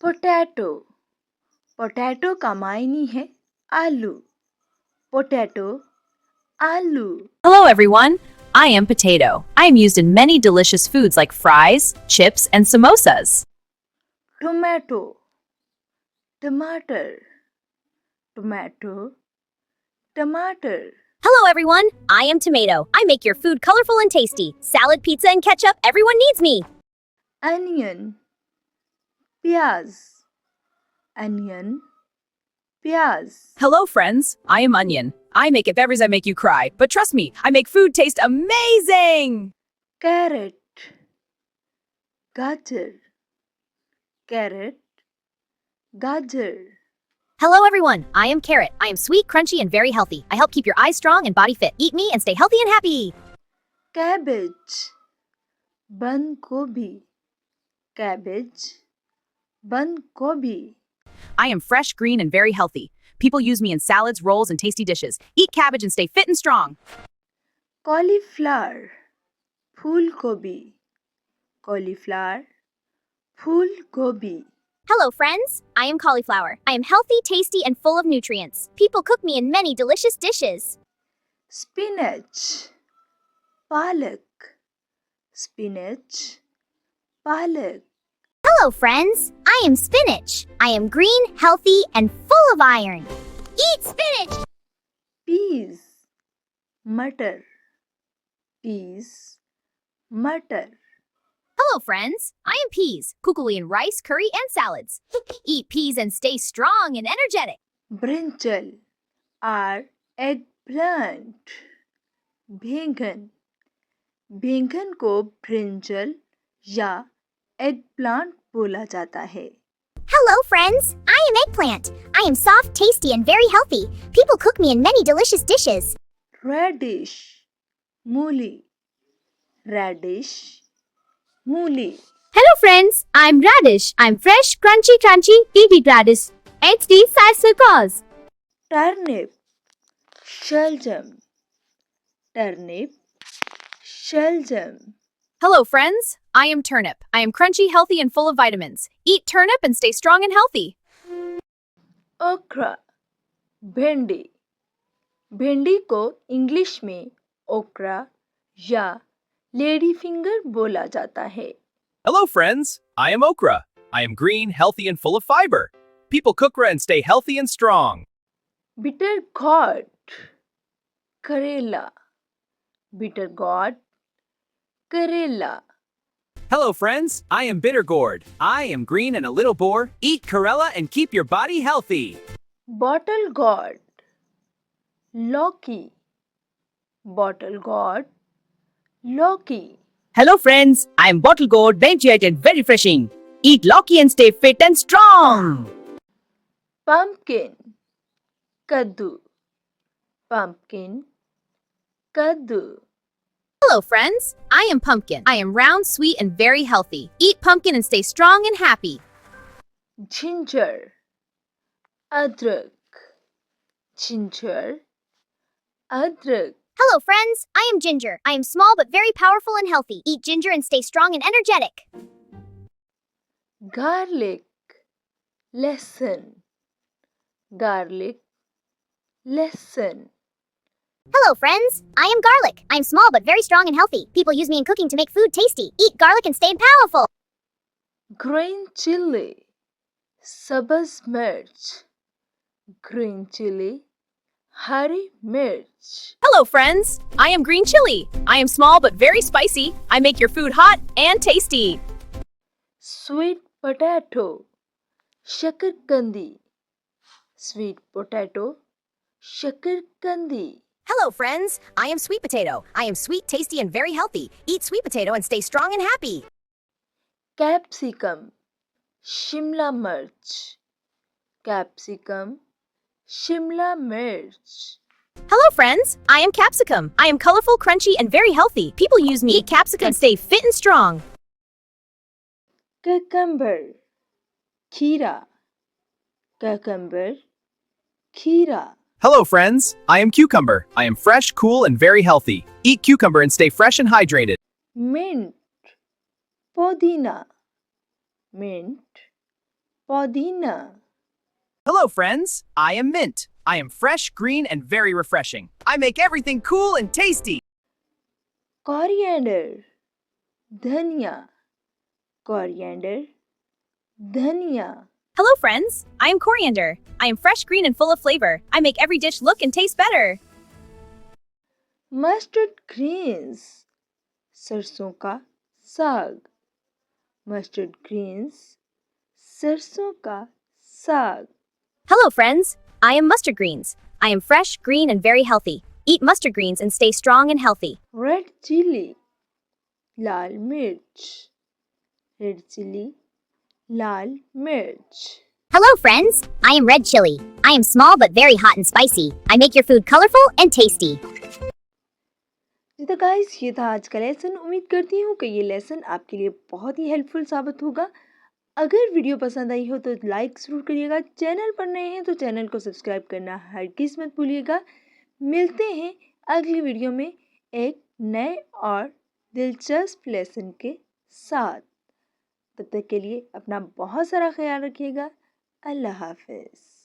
Potato. Potato का मायने है आलू। पोटैटो, आलू। Hello, everyone. I am potato. I am used in many delicious foods like fries, chips, and samosas. Tomato, टमाटर। Tomato, टमाटर। Hello, everyone. I am Tomato. I make your food colorful and tasty. Salad, pizza, and ketchup. Everyone needs me. Onion, प्याज। Onion, प्याज। Hello, friends. I am Onion. I make it beverages that make you cry, but trust me, I make food taste amazing. Carrot, gajar. Carrot, gajar. Hello, everyone. I am Carrot. I am sweet, crunchy, and very healthy. I help keep your eyes strong and body fit. Eat me and stay healthy and happy. Cabbage, बंद गोभी। Cabbage, बंद गोभी। I am fresh, green, and very healthy. People use me in salads, rolls, and tasty dishes. Eat cabbage and stay fit and strong. Cauliflower, फूल गोभी। Cauliflower, फूल गोभी। Hello, friends. I am Cauliflower. I am healthy, tasty, and full of nutrients. People cook me in many delicious dishes. Spinach, पालक। Spinach, पालक। Hello, friends. I am Spinach. I am green, healthy, and full of iron. Eat spinach! Peas, matar. Peas, matar. Hello, friends. I am Peas. Cook in rice, curry, and salads. Eat peas and stay strong and energetic. Brinjal or eggplant. Baingan. बैंगन को brinjal या eggplant बोला जाता है। Hello, friends. I am Eggplant. I am soft, tasty, and very healthy. People cook me in many delicious dishes. Radish, mooli. Radish, mooli. Hello, friends. I'm Radish. I'm fresh, crunchy, eat radish. HD size cause. Turnip, शलजम। Turnip, शलजम। Hello, friends. I am Turnip. I am crunchy, healthy, and full of vitamins. Eat turnip and stay strong and healthy. ओक्रा, भिंडी। भिंडी को English में ओक्रा या lady finger बोला जाता है। Hello, friends. I am okra. I am green, healthy, and full of fiber. People cook and stay healthy and strong. Bitter gourd, करेला। Bitter gourd, करेला। Hello, friends. I am bitter gourd. I am green and a little boar. Eat Corella and keep your body healthy. Bottle God, लौकी। Bottle God, लौकी। Hello, friends. I am Bottle Gourd, vegetarian and very refreshing. Eat Loki and stay fit and strong. pumpkin, कद्दू। pumpkin, कद्दू। Hello, friends. I am Pumpkin. I am round, sweet, and very healthy. Eat pumpkin and stay strong and happy. ginger, अदरक। ginger, अदरक। Hello, friends. I am Ginger. I am small but very powerful and healthy. Eat ginger and stay strong and energetic. garlic, लहसुन। garlic, लहसुन। Hello, friends. I am Garlic. I am small but very strong and healthy. People use me in cooking to make food tasty. Eat garlic and stay powerful. green chili, सब्ज मिर्च। green chili, हरी मिर्च। Hello, friends. I am Green Chili. I am small but very spicy. I make your food hot and tasty. sweet potato, शकरकंदी। sweet potato, शकरकंदी। Hello, friends. I am Sweet Potato. I am sweet, tasty, and very healthy. Eat sweet potato and stay strong and happy. capsicum, Shimla मिर्च। capsicum, Shimla मिर्च। Hello, friends. I am Capsicum. I am colorful, crunchy, and very healthy. People use me. Eat capsicum and stay fit and strong. cucumber, खीरा। cucumber, खीरा। Hello, friends. I am Cucumber. I am fresh, cool, and very healthy. Eat cucumber and stay fresh and hydrated. mint, पुदीना। mint, पुदीना, Hello, friends. I am Mint. I am fresh, green, and very refreshing. I make everything cool and tasty. coriander, धनिया, coriander, धनिया, Hello, friends. I am Coriander. I am fresh, green, and full of flavor. I make every dish look and taste better. mustard greens, सरसों का साग, mustard greens, सरसों का साग, Hello, friends. I am Mustard Greens. I am fresh, green, and very healthy. Eat mustard greens and stay strong and healthy. red chili, लाल मिर्च, red chili, लाल मिर्च. Hello, friends. I am Red Chili. I am small but very hot and spicy. I make your food colorful and tasty. जी तो guys, ये था आज का lesson. उम्मीद करती हूँ कि ये लेसन आपके लिए बहुत ही हेल्पफुल साबित होगा. अगर वीडियो पसंद आई हो तो लाइक ज़रूर करिएगा. चैनल पर नए हैं तो चैनल को सब्सक्राइब करना हरगिज़ मत भूलिएगा. मिलते हैं अगली वीडियो में एक नए और दिलचस्प लेसन के साथ. तब तक के लिए अपना बहुत सारा ख्याल रखिएगा. अल्लाह हाफिज़.